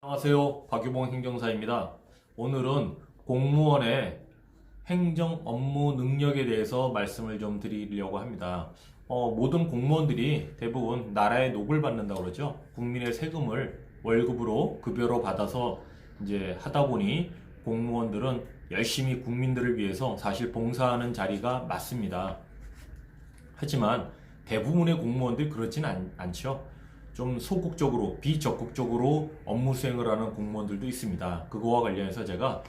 안녕하세요. 박유봉 행정사입니다. 오늘은 공무원의 행정 업무 능력에 대해서 말씀을 좀 드리려고 합니다. 모든 공무원들이 대부분 나라의 녹을 받는다고 그러죠. 국민의 세금을 월급으로 급여로 받아서 이제 하다 보니 공무원들은 열심히 국민들을 위해서 사실 봉사하는 자리가 맞습니다. 하지만 대부분의 공무원들이 그렇진 않죠. 좀 소극적으로 비적극적으로 업무 수행을 하는 공무원들도 있습니다. 그거와 관련해서 제가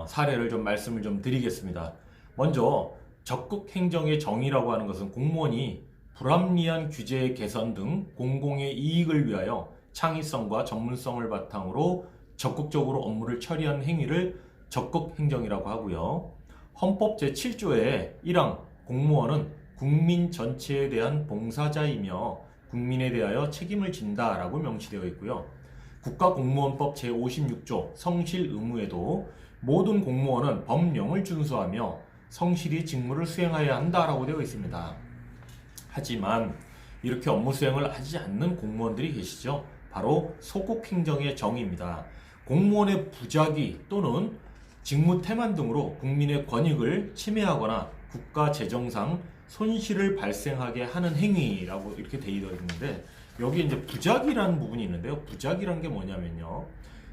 사례를 좀 말씀을 좀 드리겠습니다. 먼저 적극 행정의 정의라고 하는 것은 공무원이 불합리한 규제 개선 등 공공의 이익을 위하여 창의성과 전문성을 바탕으로 적극적으로 업무를 처리하는 행위를 적극 행정이라고 하고요. 헌법 제7조의 1항 공무원은 국민 전체에 대한 봉사자이며 국민에 대하여 책임을 진다라고 명시되어 있고요. 국가공무원법 제56조 성실 의무에도 모든 공무원은 법령을 준수하며 성실히 직무를 수행해야 한다라고 되어 있습니다. 하지만 이렇게 업무 수행을 하지 않는 공무원들이 계시죠. 바로 소극행정의 정의입니다. 공무원의 부작위 또는 직무 태만 등으로 국민의 권익을 침해하거나 국가 재정상 손실을 발생하게 하는 행위라고 이렇게 되어 있는데, 여기 이제 부작위라는 부분이 있는데요. 부작위란 게 뭐냐면요,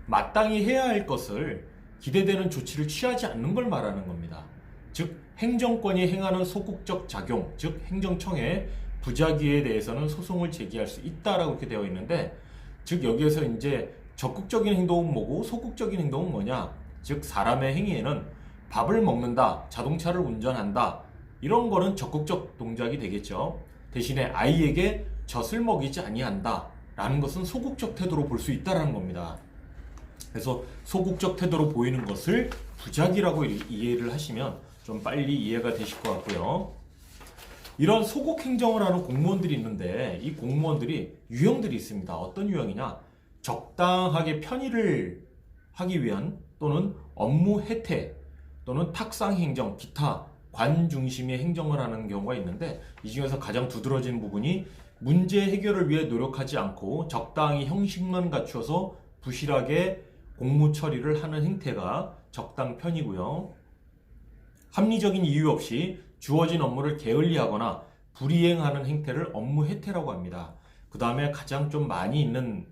마땅히 해야 할 것을 기대되는 조치를 취하지 않는 걸 말하는 겁니다. 즉 행정권이 행하는 소극적 작용, 즉 행정청에 부작위에 대해서는 소송을 제기할 수 있다라고 이렇게 되어 있는데, 즉 여기에서 이제 적극적인 행동은 뭐고 소극적인 행동은 뭐냐, 즉 사람의 행위에는 밥을 먹는다, 자동차를 운전한다, 이런 거는 적극적 동작이 되겠죠. 대신에 아이에게 젖을 먹이지 아니한다 라는 것은 소극적 태도로 볼 수 있다는 겁니다. 그래서 소극적 태도로 보이는 것을 부작위라고 이해를 하시면 좀 빨리 이해가 되실 것 같고요. 이런 소극 행정을 하는 공무원들이 있는데, 이 공무원들이 유형들이 있습니다. 어떤 유형이냐, 적당하게 편의를 하기 위한 또는 업무 혜택 또는 탁상 행정, 기타 관 중심의 행정을 하는 경우가 있는데, 이 중에서 가장 두드러진 부분이 문제 해결을 위해 노력하지 않고 적당히 형식만 갖추어서 부실하게 공무 처리를 하는 행태가 적당 편이고요. 합리적인 이유 없이 주어진 업무를 게을리하거나 불이행하는 행태를 업무 해태라고 합니다. 그 다음에 가장 좀 많이 있는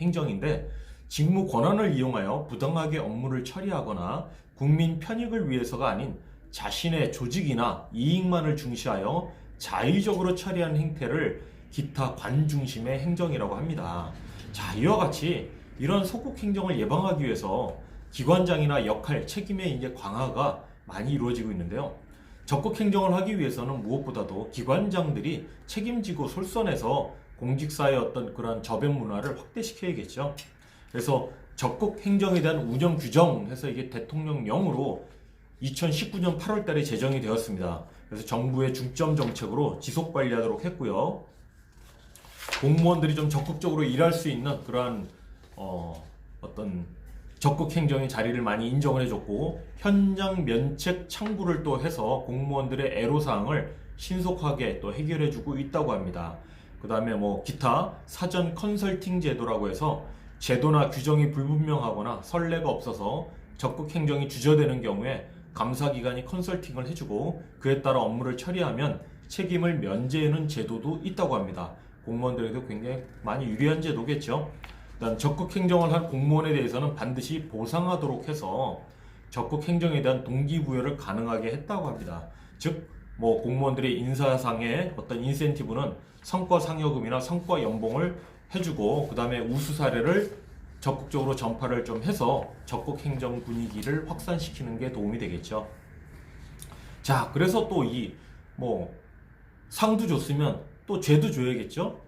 행정인데, 직무 권한을 이용하여 부당하게 업무를 처리하거나 국민 편익을 위해서가 아닌 자신의 조직이나 이익만을 중시하여 자의적으로 처리하는 행태를 기타 관 중심의 행정이라고 합니다. 자, 이와 같이 이런 소극 행정을 예방하기 위해서 기관장이나 역할, 책임의 이제 강화가 많이 이루어지고 있는데요. 적극 행정을 하기 위해서는 무엇보다도 기관장들이 책임지고 솔선해서 공직사의 어떤 그런 저변 문화를 확대시켜야겠죠. 그래서 적극 행정에 대한 운영 규정해서 이게 대통령령으로 2019년 8월 달에 제정이 되었습니다. 그래서 정부의 중점 정책으로 지속 관리하도록 했고요. 공무원들이 좀 적극적으로 일할 수 있는 그러한 어떤 적극 행정의 자리를 많이 인정을 해줬고, 현장 면책 창구를 또 해서 공무원들의 애로사항을 신속하게 또 해결해주고 있다고 합니다. 그 다음에 뭐 기타 사전 컨설팅 제도라고 해서 제도나 규정이 불분명하거나 선례가 없어서 적극 행정이 주저되는 경우에 감사기관이 컨설팅을 해주고 그에 따라 업무를 처리하면 책임을 면제하는 제도도 있다고 합니다. 공무원들에도 굉장히 많이 유리한 제도겠죠. 일단 적극 행정을 한 공무원에 대해서는 반드시 보상하도록 해서 적극 행정에 대한 동기부여를 가능하게 했다고 합니다. 즉 뭐 공무원들의 인사상의 어떤 인센티브는 성과 상여금이나 성과 연봉을 해주고, 그 다음에 우수 사례를 적극적으로 전파를 좀 해서 적극 행정 분위기를 확산시키는 게 도움이 되겠죠. 자, 그래서 또 뭐 상도 줬으면 또 죄도 줘야겠죠.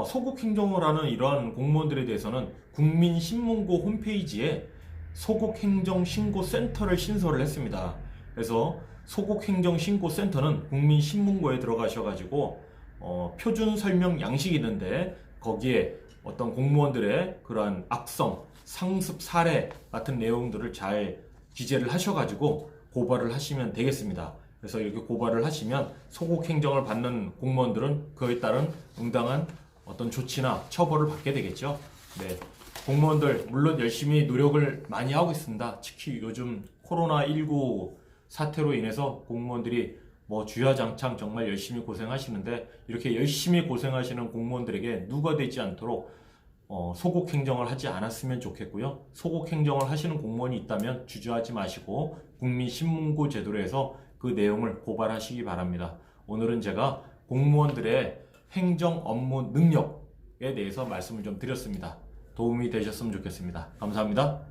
소극 행정을 하는 이러한 공무원들에 대해서는 국민신문고 홈페이지에 소극행정신고센터를 신설을 했습니다. 그래서 소극행정신고센터는 국민신문고에 들어가셔가지고 표준 설명 양식이 있는데, 거기에 어떤 공무원들의 그러한 악성, 상습 사례 같은 내용들을 잘 기재를 하셔가지고 고발을 하시면 되겠습니다. 그래서 이렇게 고발을 하시면 소극 행정을 받는 공무원들은 그에 따른 응당한 어떤 조치나 처벌을 받게 되겠죠. 네. 공무원들 물론 열심히 노력을 많이 하고 있습니다. 특히 요즘 코로나19 사태로 인해서 공무원들이 뭐 주야장창 정말 열심히 고생하시는데, 이렇게 열심히 고생하시는 공무원들에게 누가 되지 않도록 소국 행정을 하지 않았으면 좋겠고요. 소국 행정을 하시는 공무원이 있다면 주저하지 마시고 국민신문고 제도로 해서 그 내용을 고발하시기 바랍니다. 오늘은 제가 공무원들의 행정 업무 능력에 대해서 말씀을 좀 드렸습니다. 도움이 되셨으면 좋겠습니다. 감사합니다.